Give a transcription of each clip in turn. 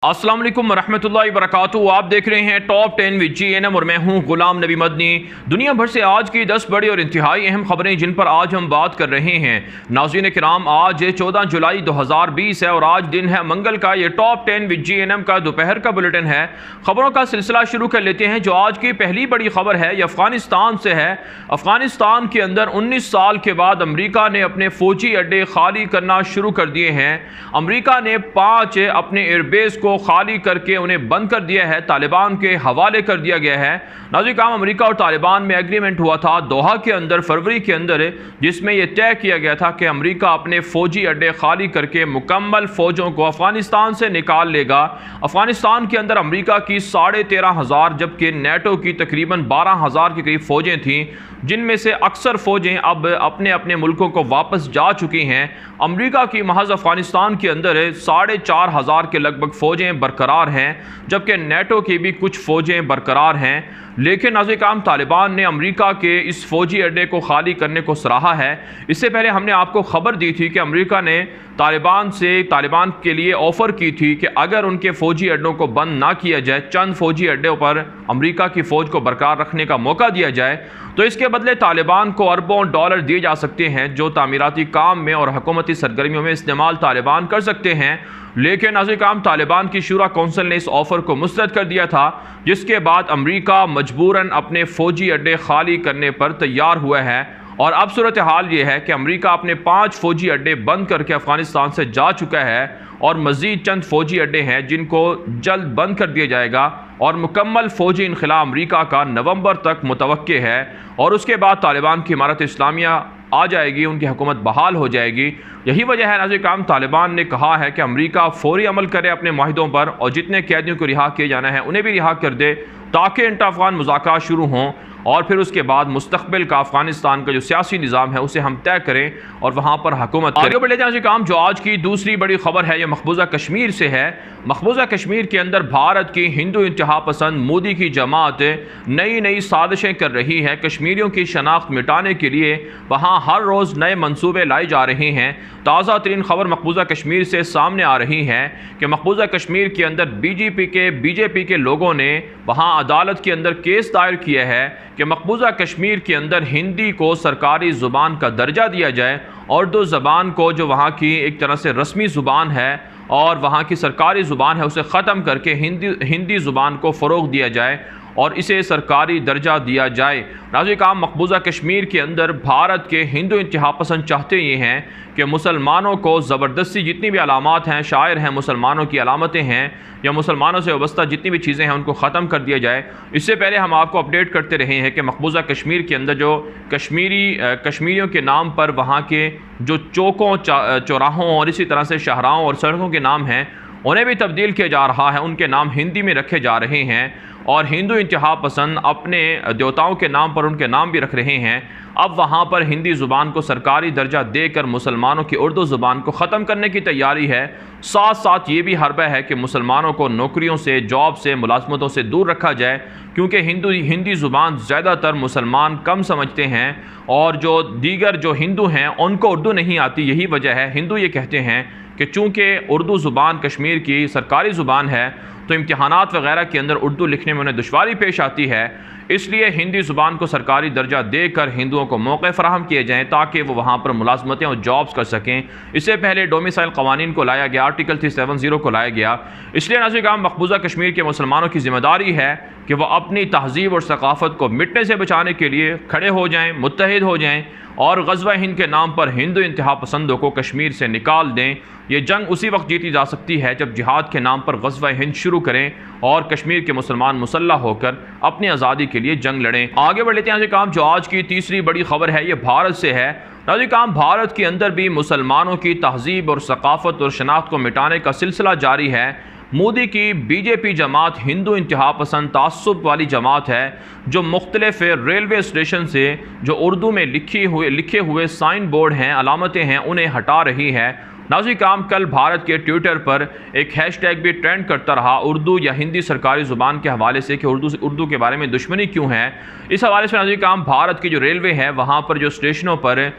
अस्सलाम वालेकुम रहमतुल्लाहि वबरकातुहू। आप देख रहे हैं टॉप 10 विद GNM और मैं हूं गुलाम नबी मदनी। दुनिया भर से आज की 10 बड़ी और इंतहाई अहम खबरें जिन पर आज हम बात कर रहे हैं। नाज़रीन किराम, आज 14 जुलाई 2020 है और आज दिन है मंगल का। ये टॉप 10 विद GNM का दोपहर का बुलेटिन है। खबरों का सिलसिला शुरू कर लेते हैं। जो आज की पहली बड़ी खबर है ये अफगानिस्तान से है। अफगानिस्तान के अंदर 19 साल के बाद अमरीका ने अपने फौजी अड्डे खाली करना शुरू कर दिए हैं। अमरीका ने 5 अपने एयरबेस को खाली करके उन्हें बंद कर दिया है, तालिबान के हवाले कर दिया गया है। नाज़रीन काम, अमेरिका और तालिबान में एग्रीमेंट हुआ था दोहा के अंदर फरवरी के अंदर, जिसमें यह तय किया गया था कि अमेरिका अपने फौजी अड्डे खाली करके मुकम्मल फौजों को अफगानिस्तान से निकाल लेगा। अफगानिस्तान के अंदर अमेरिका की 13,500 जबकि नेटो की तकरीबन 12,000 के करीब फौजें थीं, जिनमें से अक्सर फौजें अब अपने अपने मुल्कों को वापस जा चुकी हैं। अमेरिका की महज अफगानिस्तान के अंदर 4,500 के लगभग फौजें बरकरार हैं, जबकि नेटो की भी कुछ फौजें बरकरार हैं। लेकिन नाज़रीन काम, तालिबान ने अमेरिका के इस फौजी अड्डे को खाली करने को सराहा है। इससे पहले हमने आपको खबर दी थी कि अमेरिका ने तालिबान के लिए ऑफ़र की थी कि अगर उनके फ़ौजी अड्डों को बंद ना किया जाए, चंद फ़ौजी अड्डों पर अमेरिका की फ़ौज को बरकरार रखने का मौका दिया जाए, तो इसके बदले तालिबान को अरबों डॉलर दिए जा सकते हैं, जो तामीराती काम में और हुकूमती सरगर्मियों में इस्तेमाल तालिबान कर सकते हैं। लेकिन नाज़रीन काम, तालिबान की शूरा कौंसिल ने इस ऑफ़र को मुस्तरद कर दिया था, जिसके बाद अमेरिका मजबूरन अपने फ़ौजी अड्डे खाली करने पर तैयार हुआ है। और अब सूरत हाल ये है कि अमेरिका अपने 5 फौजी अड्डे बंद करके अफगानिस्तान से जा चुका है और मज़ीद चंद फौजी अड्डे हैं जिनको जल्द बंद कर दिया जाएगा और मुकम्मल फौजी इनखला अमेरिका का नवंबर तक मुतवक्के है और उसके बाद तालिबान की इमारत इस्लामिया आ जाएगी, उनकी हुकूमत बहाल हो जाएगी। यही वजह है नाज़रीन काम, तालिबान ने कहा है कि अमेरिका फौरी अमल करे अपने माहिदों पर और जितने कैदियों को रिहा किए जाना है उन्हें भी रिहा कर दे, ताकि इंटर अफगान मुज़ाकरात शुरू हों और फिर उसके बाद मुस्तकबिल का अफगानिस्तान का जो सियासी निज़ाम है उसे हम तय करें और वहाँ पर हुकूमत आगे बढ़े जाए। काम, जो आज की दूसरी बड़ी खबर है यह मकबूजा कश्मीर से है। मकबूजा कश्मीर के अंदर भारत की हिंदू इंतहा पसंद मोदी की जमात नई नई साजिशें कर रही है। कश्मीरियों की शनाख्त मिटाने के लिए वहाँ हर रोज़ नए मनसूबे लाए जा रहे हैं। ताज़ा तरीन खबर मकबूजा कश्मीर से सामने आ रही है कि मकबूजा कश्मीर के अंदर बीजेपी के लोगों ने वहाँ अदालत के अंदर केस दायर किया है कि मकबूजा कश्मीर के अंदर हिंदी को सरकारी ज़ुबान का दर्जा दिया जाए, उर्दू ज़बान को जो वहाँ की एक तरह से रस्मी ज़ुबान है और वहाँ की सरकारी ज़ुबान है उसे ख़त्म करके हिंदी ज़ुबान को फ़रोग़ दिया जाए और इसे सरकारी दर्जा दिया जाए। नाज़रीन काम, मकबूजा कश्मीर के अंदर भारत के हिंदू इंतहा पसंद चाहते ये हैं कि मुसलमानों को ज़बरदस्ती जितनी भी अलामात हैं, शायर हैं, मुसलमानों की अलामतें हैं या मुसलमानों से वाबस्ता जितनी भी चीज़ें हैं उनको ख़त्म कर दिया जाए। इससे पहले हम आपको अपडेट करते रहे हैं कि मकबूजा कश्मीर के अंदर जो कश्मीरियों के नाम पर वहाँ के जो चौकों, चौराहों और इसी तरह से शाहराहों और सड़कों के नाम हैं उन्हें भी तब्दील किया जा रहा है, उनके नाम हिंदी में रखे जा रहे हैं और हिंदू इंतहा पसंद अपने देवताओं के नाम पर उनके नाम भी रख रहे हैं। अब वहाँ पर हिंदी ज़ुबान को सरकारी दर्जा देकर मुसलमानों की उर्दू ज़ुबान को ख़त्म करने की तैयारी है। साथ साथ ये भी हरबा है कि मुसलमानों को नौकरियों से, जॉब से, मुलाजमतों से दूर रखा जाए, क्योंकि हिंदी ज़ुबान ज़्यादातर मुसलमान कम समझते हैं और जो दीगर जो हिंदू हैं उनको उर्दू नहीं आती। यही वजह है, हिंदू ये कहते हैं कि चूँकि उर्दू ज़ुबान कश्मीर की सरकारी ज़ुबान है तो इम्तिहानात वगैरह के अंदर उर्दू लिखने में उन्हें दुश्वारी पेश आती है, इसलिए हिंदी ज़ुबान को सरकारी दर्जा देकर हिंदुओं को मौक़े फ़राहम किए जाएँ ताकि वो वहाँ पर मुलाजमतें और जॉब्स कर सकें। इससे पहले डोमिसाइल क़वानीन को लाया गया, आर्टिकल 370 को लाया गया। इसलिए नाज़रीन काम, मकबूजा कश्मीर के मुसलमानों की ज़िम्मेदारी है कि वह अपनी तहज़ीब और सकाफ़त को मिटने से बचाने के लिए खड़े हो जाएँ, मुत्तहिद हो जाएँ और ग़ज़वा हिंद के नाम पर हिंदू इंतहा पसंदों को कश्मीर से निकाल दें। ये जंग उसी वक्त जीती जा सकती है जब जिहाद के नाम पर ग़ज़वा हिंद शुरू करें और कश्मीर के मुसलमान मुसल्लह होकर अपनी आज़ादी के लिए जंग लड़ें। आगे बढ़ लेते हैं नाज़रीन काम, जो आज की तीसरी बड़ी खबर है ये भारत से है। नाज़रीन काम, भारत के अंदर भी मुसलमानों की तहज़ीब और सकाफ़त और शनाख्त को मिटाने का सिलसिला जारी है। मोदी की बीजेपी जमात हिंदू इंतहा पसंद तासुब वाली जमात है जो मुख्तलिफ रेलवे स्टेशन से जो उर्दू में लिखे हुए साइन बोर्ड हैं, अलामतें हैं, उन्हें हटा रही है नाज़रीन काम कल भारत के ट्विटर पर एक हैशटैग भी ट्रेंड करता रहा, उर्दू या हिंदी सरकारी ज़ुबान के हवाले से कि उर्दू के बारे में दुश्मनी क्यों है। इस हवाले से नाज़रीन काम भारत की जो रेलवे है वहाँ पर जो स्टेशनों पर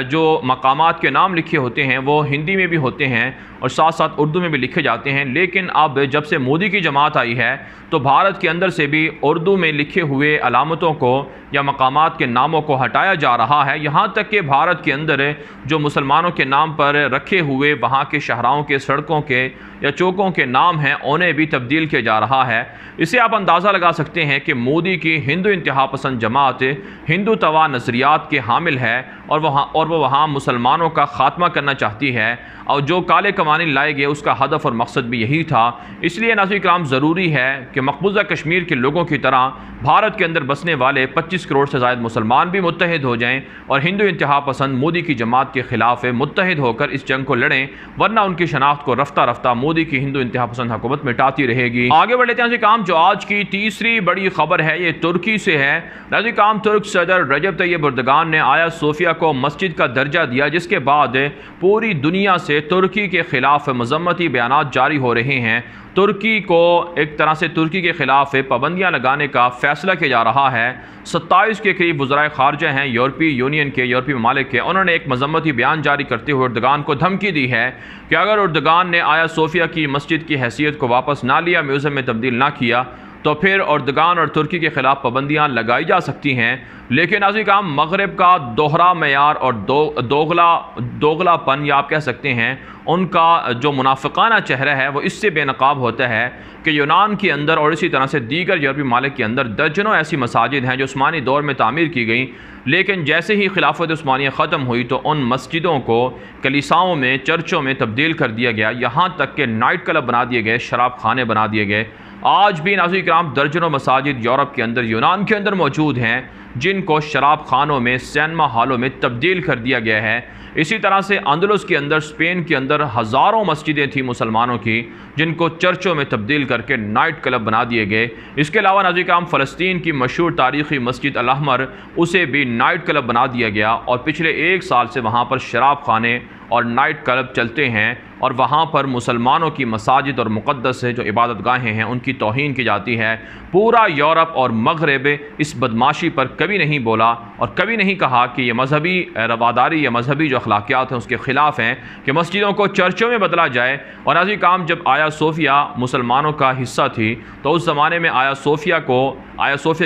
जो मकामात के नाम लिखे होते हैं वो हिंदी में भी होते हैं और साथ साथ उर्दू में भी लिखे जाते हैं। लेकिन अब जब से मोदी की जमात आई है तो भारत के अंदर से भी उर्दू में लिखे हुए अलामतों को या मकामात के नामों को हटाया जा रहा है। यहाँ तक कि भारत के अंदर जो मुसलमानों के नाम पर रखे हुए वहाँ के शहराओं के, सड़कों के या चौकों के नाम हैं उन्हें भी तब्दील किया जा रहा है। इससे आप अंदाज़ा लगा सकते हैं कि मोदी की हिंदू इंतहा पसंद जमात हिंदू तवा नज़रियात के हामिल है और वो वहाँ मुसलमानों का ख़ात्मा करना चाहती है और जो काले कवानीन लाए गए उसका हदफ और मकसद भी यही था। इसलिए नाज़रीन किराम ज़रूरी है कि मकबूजा कश्मीर के लोगों की तरह भारत के अंदर बसने वाले 25 करोड़ से ज़ायद मुसलमान भी मुत्तहिद हो जाएं और हिंदू इंतहा पसंद मोदी की जमात के ख़िलाफ़ मुत्तहिद होकर इस जंग को लड़ें, वरना उनकी शनाख्त को रफ्ता रफ्ता मोदी की हिंदू इंतहा पसंद हुकूमत मिटाती रहेगी। आगे बढ़ लेते हैं काम जो आज की तीसरी बड़ी खबर है ये तुर्की से है। नाज़रीन काम तुर्क सदर रजब तैयब एर्दोगान ने आया सोफिया को मस्जिद का दर्जा दिया, जिसके बाद पूरी दुनिया से तुर्की के ख़िलाफ़ मज़म्मती बयानात जारी हो रहे हैं। तुर्की को एक तरह से तुर्की के ख़िलाफ़ पाबंदियाँ लगाने का फ़ैसला किया जा रहा है। 27 के करीब वज़राए ख़ारजा हैं यूरोपीय यूनियन के, यूरोपीय ममालिक के, उन्होंने एक मज़म्मती बयान जारी करते हुए एर्दोगान को धमकी दी है कि अगर एर्दोगान ने आया सोफिया की मस्जिद की हैसियत को वापस ना लिया, म्यूज़ियम में तब्दील ना किया, तो फिर एर्दोगान और तुर्की के ख़िलाफ़ पाबंदियाँ लगाई जा सकती हैं। लेकिन नाज़रीन काम मगरब का दोहरा मयार और दोगलापन या आप कह सकते हैं उनका जो मुनाफिकाना चेहरा है वो इससे बेनकाब होता है कि यूनान के अंदर और इसी तरह से दीगर यूरोपीय ममालिक के अंदर दर्जनों ऐसी मसाजिद हैं जो उस्मानी दौर में तामीर की गई, लेकिन जैसे ही खिलाफत उस्मानिया ख़त्म हुई तो उन मस्जिदों को कलीसाओं में, चर्चों में तब्दील कर दिया गया, यहाँ तक कि नाइट क्लब बना दिए गए, शराब खाने बना दिए गए। आज भी नाज़रीन किराम दर्जनों मसाजिद यूरोप के अंदर, यूनान के अंदर मौजूद हैं जिनको शराब खानों में, सिनेमा हॉलों में तब्दील कर दिया गया है। इसी तरह से अंदलुस के अंदर, स्पेन के अंदर हज़ारों मस्जिदें थी मुसलमानों की जिनको चर्चों में तब्दील करके नाइट क्लब बना दिए गए। इसके अलावा नाज़रीन किराम फ़लस्तीन की मशहूर तारीख़ी मस्जिद अल अहमर, उसे भी नाइट क्लब बना दिया गया और पिछले 1 साल से वहाँ पर शराब खाने और नाइट क्लब चलते हैं और वहाँ पर मुसलमानों की मसाजिद और मुक़द्दस जो इबादत गाहें हैं उनकी तौहीन की जाती है। पूरा यूरोप और मगरब इस बदमाशी पर कभी नहीं बोला और कभी नहीं कहा कि ये मजहबी रवादारी या मजहबी जो अखलाकियात हैं उसके ख़िलाफ़ हैं कि मस्जिदों को चर्चों में बदला जाए। और नाज़रीन काम जब आया सोफिया मुसलमानों का हिस्सा थी तो उस ज़माने में आया सोफिया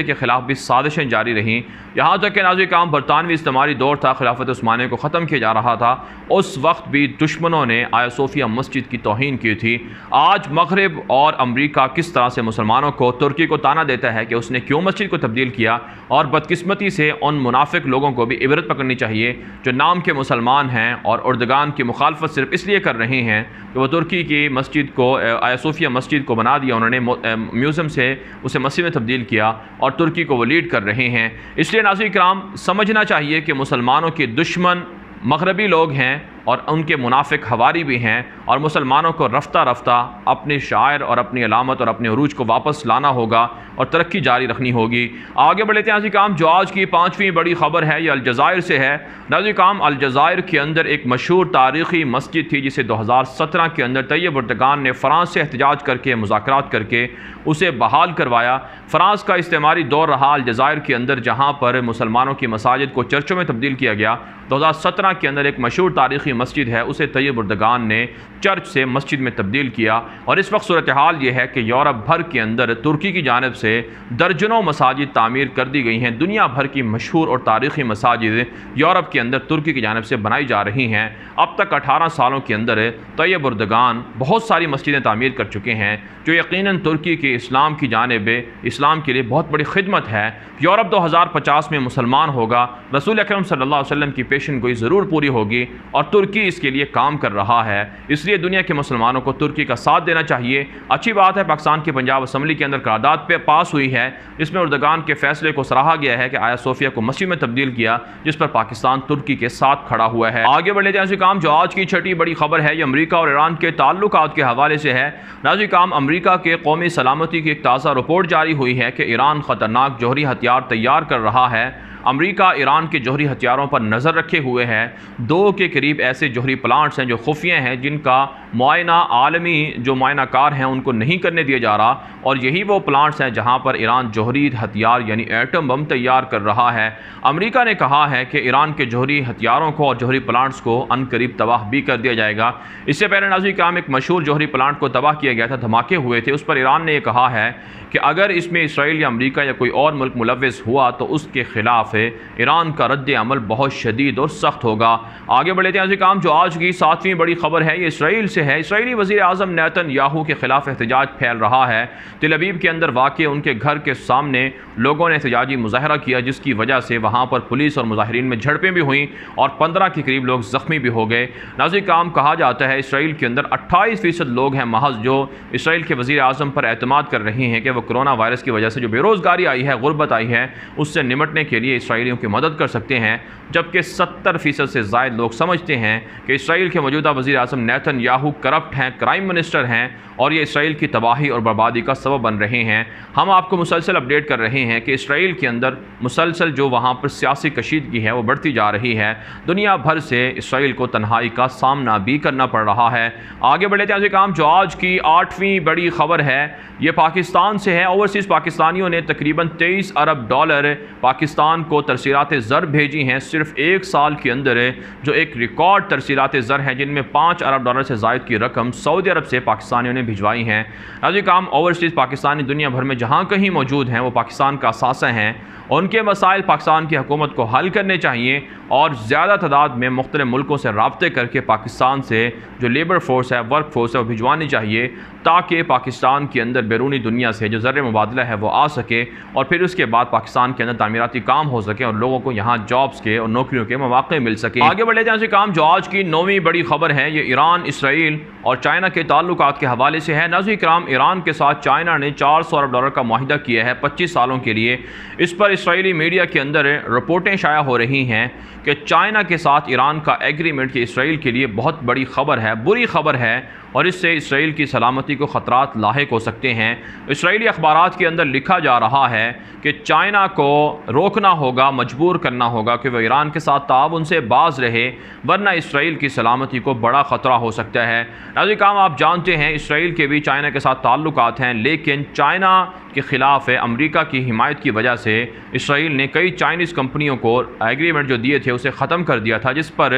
के ख़िलाफ़ भी साजिशें जारी रहीं, यहाँ तक कि नाज़रीन काम बरतानवी इस्तिमारी दौर था, खिलाफत उस्मानिया को ख़त्म किया जा रहा था, उस वक्त भी दुश्मनों ने आया सोफिया मस्जिद की तौहीन की थी। आज मगरब और अमरीका किस तरह से मुसलमानों को, तुर्की को ताना देता है कि उसने क्यों मस्जिद को तब्दील किया, और बदकिस्मती से उन मुनाफिक लोगों को भी इबरत पकड़नी चाहिए जो नाम के मुसलमान हैं और एर्दोगान की मुखालफत सिर्फ इसलिए कर रहे हैं कि वो तुर्की की मस्जिद को, आया सोफिया मस्जिद को बना दिया उन्होंने, म्यूज़ियम से उसे मस्जिद में तब्दील किया और तुर्की को वो लीड कर रहे हैं। इसलिए नाज़रीन किराम समझना चाहिए कि मुसलमानों के दुश्मन मगरबी लोग हैं और उनके मुनाफिक हवारी भी हैं, और मुसलमानों को रफ्ता रफ्ता अपने शायर और अपनी अलामत और अपने उरूज को वापस लाना होगा और तरक्की जारी रखनी होगी। आगे बढ़ लेते हैं नाज़रीन काम, जो आज की 5वीं बड़ी ख़बर है ये अलजायर से है। नाज़रीन काम अलजायर के अंदर एक मशहूर तारीख़ी मस्जिद थी जिसे 2017 के अंदर तैयब एर्दोगान ने फ़्रांस से एहतजाज करके, मुज़ाकरात करके उसे बहाल करवाया। फ़्रांस का इस्तेमारी दौर रहा अलजायर के अंदर जहाँ पर मुसलमानों की मसाजिद को चर्चों में तब्दील किया गया। 2017 के अंदर एक मशहूर तारीख़ी मस्जिद है उसे तैयब एर्दोगान ने चर्च से मस्जिद में तब्दील किया, और इस वक्त सूरत हाल ये है कि यूरोप भर के अंदर तुर्की की जानिब से दर्जनों मसाजिद तामीर कर दी गई हैं। दुनिया भर की मशहूर और तारीख़ी मसाजिद यूरोप के अंदर तुर्की की जानिब से बनाई जा रही हैं। अब तक 18 सालों के अंदर तैयब एर्दोगान बहुत सारी मस्जिदें तामीर कर चुके हैं जो यकीनन तुर्की के इस्लाम की जानिब, इस्लाम के लिए बहुत बड़ी खिदमत है। यूरोप 2050 में मुसलमान होगा, रसूल अकरम सल्लल्लाहु अलैहि वसल्लम की पेशन गोई ज़रूर पूरी होगी और तुर्की इसके लिए काम कर रहा है। इसलिए दुनिया के मुसलमानों को तुर्की का साथ देना चाहिए। अच्छी बात है पाकिस्तान की पंजाब असम्बली के अंदर करारदाद पे पास हुई है जिसमें एर्दोगान के फैसले को सराहा गया है कि आया सोफिया को मस्जिद में तब्दील किया, जिस पर पाकिस्तान तुर्की के साथ खड़ा हुआ है। आगे बढ़ लेते हैं काम, जो आज की छठी बड़ी खबर है ये अमरीका और ईरान के ताल्लुकात के हवाले से है। नाज़रीन काम, अमरीका के कौमी सलामती की एक ताज़ा रिपोर्ट जारी हुई है कि ईरान ख़तरनाक जौहरी हथियार तैयार कर रहा है। अमेरिका ईरान के जौहरी हथियारों पर नज़र रखे हुए है। 2 के करीब ऐसे जौहरी प्लांट्स हैं जो खुफिया हैं, जिनका मुआयना आलमी जो मुआयनाकार हैं उनको नहीं करने दिया जा रहा, और यही वो प्लांट्स हैं जहां पर ईरान जौहरी हथियार यानी एटम बम तैयार कर रहा है। अमेरिका ने कहा है कि ईरान के जौहरी हथियारों को और जौहरी प्लांट्स को अनकरीब तबाह भी कर दिया जाएगा। इससे पहले नाज़रीन किराम एक मशहूर जौहरी प्लांट को तबाह किया गया था, धमाके हुए थे। उस पर ईरान ने यह कहा है कि अगर इसमें इसराइल या अमेरिका या कोई और मुल्क मुलव्वस हुआ तो उसके खिलाफ ईरान का रद्द अमल बहुत शदीद और सख्त होगा। आगे बढ़े थे काम जो आज की 7वीं बड़ी खबर है, ये इसराइल से है। इसराइली वज़ीर आज़म नेतन्याहू के खिलाफ एहतजाज फैल रहा है। तेल अवीव के अंदर वाक़ उनके घर के सामने लोगों ने एहतजाजी मुजाहरा किया, जिसकी वजह से वहाँ पर पुलिस और मुजाहिरीन में झड़पें भी हुई और 15 के करीब लोग ज़ख्मी भी हो गए। नाज़रीन काम कहा जाता है इसराइल के अंदर 28% लोग हैं महज जो इसराइल के वज़ीर आज़म पर एतमाद कर रहे हैं कि वो कोरोना वायरस की वजह से जो बेरोज़गारी आई है, गुर्बत आई है, उससे निमटने के लिए इसराइलियों की मदद कर सकते हैं। जबकि 70% से ज़ायद लोग समझते हैं कि इसराइल के मौजूदा वज़ीर आज़म नेतन्याहू करप्ट हैं, क्राइम मिनिस्टर हैं और ये इसराइल की तबाही और बर्बादी का सबब बन रहे हैं। हम आपको मुसलसल अपडेट कर रहे हैं कि इसराइल के अंदर मुसलसल जो वहाँ पर सियासी कशीदगी है वो बढ़ती जा रही है। दुनिया भर से इसराइल को तन्हाई का सामना भी करना पड़ रहा है। आगे बढ़े थे काम जो आज की 8वीं बड़ी खबर है, ये पाकिस्तान से है। ओवरसीज़ पाकिस्तानियों ने तकरीबन 23 अरब डॉलर पाकिस्तान को तरसीलात ज़र भेजी हैं सिर्फ 1 साल के अंदर, जो एक रिकॉर्ड तरसीलात ज़र हैं, जिनमें 5 अरब डॉलर से ज़ायद की रकम सऊदी अरब से पाकिस्तानियों ने भिजवाई हैं। नाज़रीन काम ओवरसीज़ पाकिस्तानी दुनिया भर में जहाँ कहीं मौजूद हैं वो पाकिस्तान का असासा हैं। उनके मसाइल पाकिस्तान की हुकूमत को हल करने चाहिए और ज़्यादा तादाद में मुख्तलिफ मुल्कों से रब्ते करके पाकिस्तान से जो लेबर फोर्स है, वर्क फोर्स है, वो भिजवानी चाहिए, ताकि पाकिस्तान के अंदर बैरूनी दुनिया से जो ज़र मुबादला है वो आ सके और फिर उसके बाद पाकिस्तान के अंदर तामीराती काम हो सके और लोगों को यहाँ जॉब्स के और नौकरियों के मौके मिल सके। आगे बढ़े जाए काम जो आज की 9वीं बड़ी खबर है, ये ईरान, इसराइल और चाइना के ताल्लुकात के हवाले से है। नाज़रीन किराम, ईरान के साथ चाइना ने 400 अरब डॉलर का मुआहिदा किया है 25 सालों के लिए। इस पर इसराइली मीडिया के अंदर रिपोर्टें शाया हो रही हैं कि चाइना के साथ ईरान का एग्रीमेंट की इसराइल के लिए बहुत बड़ी खबर है, बुरी खबर है और इससे इसराइल की सलामती को ख़तरात लाहिक हो सकते हैं। इसराइली अखबारात के अंदर लिखा जा रहा है कि चाइना को रोकना होगा, मजबूर करना होगा कि वह ईरान के साथ ताउन से बाज रहे, वरना इसराइल की सलामती को बड़ा ख़तरा हो सकता है। नाज़रीन काम आप जानते हैं इसराइल के भी चाइना के साथ ताल्लुकात हैं, लेकिन चाइना के ख़िलाफ़ अमेरिका की हिमायत की वजह से इसराइल ने कई चाइनीज़ कंपनियों को एग्रीमेंट जो दिए थे उसे ख़त्म कर दिया था, जिस पर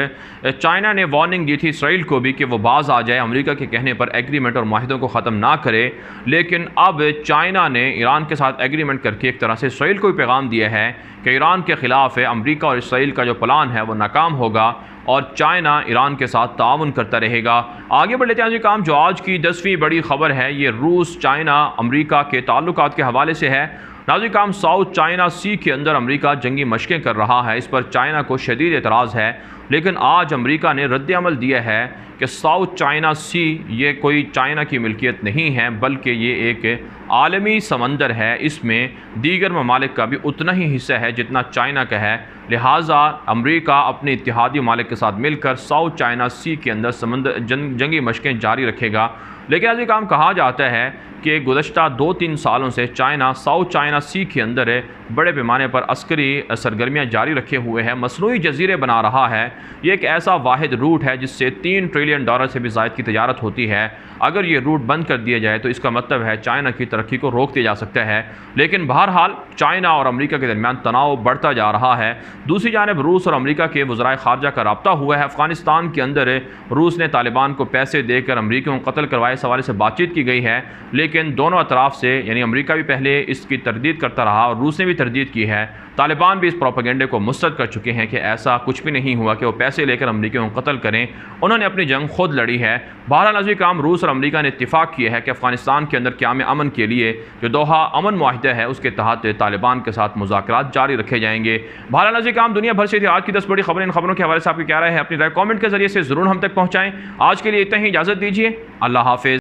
चाइना ने वार्निंग दी थी इसराइल को भी कि वो बाज आ जाए, अमेरिका के कहने पर एग्रीमेंट और माहिदों को ख़त्म ना करे। लेकिन अब चाइना ने ईरान के साथ एग्रीमेंट करके एक तरह से इसराइल को भी पैगाम दिया है कि ईरान के ख़िलाफ़ अमेरिका और इसराइल का जो प्लान है वो नाकाम होगा और चाइना ईरान के साथ ताउन करता रहेगा। आगे बढ़ लेते हैं काम जो आज की 10वीं बड़ी खबर है, ये रूस, चाइना, अमेरिका के ताल्लुकात के हवाले से है। नाज़रीन काम साउथ चाइना सी के अंदर अमेरिका जंगी मशक़ें कर रहा है, इस पर चाइना को शदीद एतराज़ है, लेकिन आज अमेरिका ने रद्द अमल दिया है कि साउथ चाइना सी ये कोई चाइना की मिल्कियत नहीं है, बल्कि ये एक आलमी समंदर है, इसमें दीगर ममालिक का भी उतना ही हिस्सा है जितना चाइना का है। लिहाजा अमेरिका अपने इत्तेहादी ममालिक के साथ मिलकर साउथ चाइना सी के अंदर जंगी मशक़ें जारी रखेगा। लेकिन आज ये काम कहा जाता है कि गुज़श्ता 2-3 सालों से चाइना साउथ चाइना सी के अंदर बड़े पैमाने पर अस्करी सरगर्मियाँ जारी रखे हुए हैं, मसनूई जजीरे बना रहा है। ये एक ऐसा वाहिद रूट है जिससे $3 ट्रिलियन से भी ज़ायद की तजारत होती है। अगर ये रूट बंद कर दिया जाए तो इसका मतलब है चाइना की तरक्की को रोक दिया जा सकता है। लेकिन बहरहाल चाइना और अमेरिका के दरमियान तनाव बढ़ता जा रहा है। दूसरी जानब रूस और अमेरिका के वज़राए ख़ारजा का रब्ता हुआ है। अफ़गानिस्तान के अंदर रूस ने तालिबान को पैसे देकर अमेरिकियों को कत्ल करवाए इस हवाले से बातचीत की गई है, लेकिन दोनों अतराफ़ से यानी अमेरिका भी पहले इसकी तरदीद करता रहा और रूस ने भी तरदीद की है। तालिबान भी इस प्रोपेगेंडे को मुस्तरद कर चुके हैं कि ऐसा कुछ भी नहीं हुआ कि वो पैसे लेकर अमेरिकियों को कत्ल करें, उन्होंने अपनी जंग खुद लड़ी है। बहरहाल नाज़रीन किराम, रूस और अमेरिका ने इत्तिफाक किया है कि अफ़गानिस्तान के अंदर क़याम अमन के लिए जो दोहा अमन मुआहिदा है उसके तहत तालिबान के साथ मुज़ाकरात जारी रखे जाएंगे। बहरहाल नाज़रीन किराम, दुनिया भर से थी आज की 10 बड़ी खबरें। इन खबरों के हवाले से आपकी क्या राय है? अपनी राय कमेंट के जरिए से ज़रूर हम तक पहुँचाएँ। आज के लिए इतना ही, इजाज़त दीजिए। अल्लाह हाफ़िज़।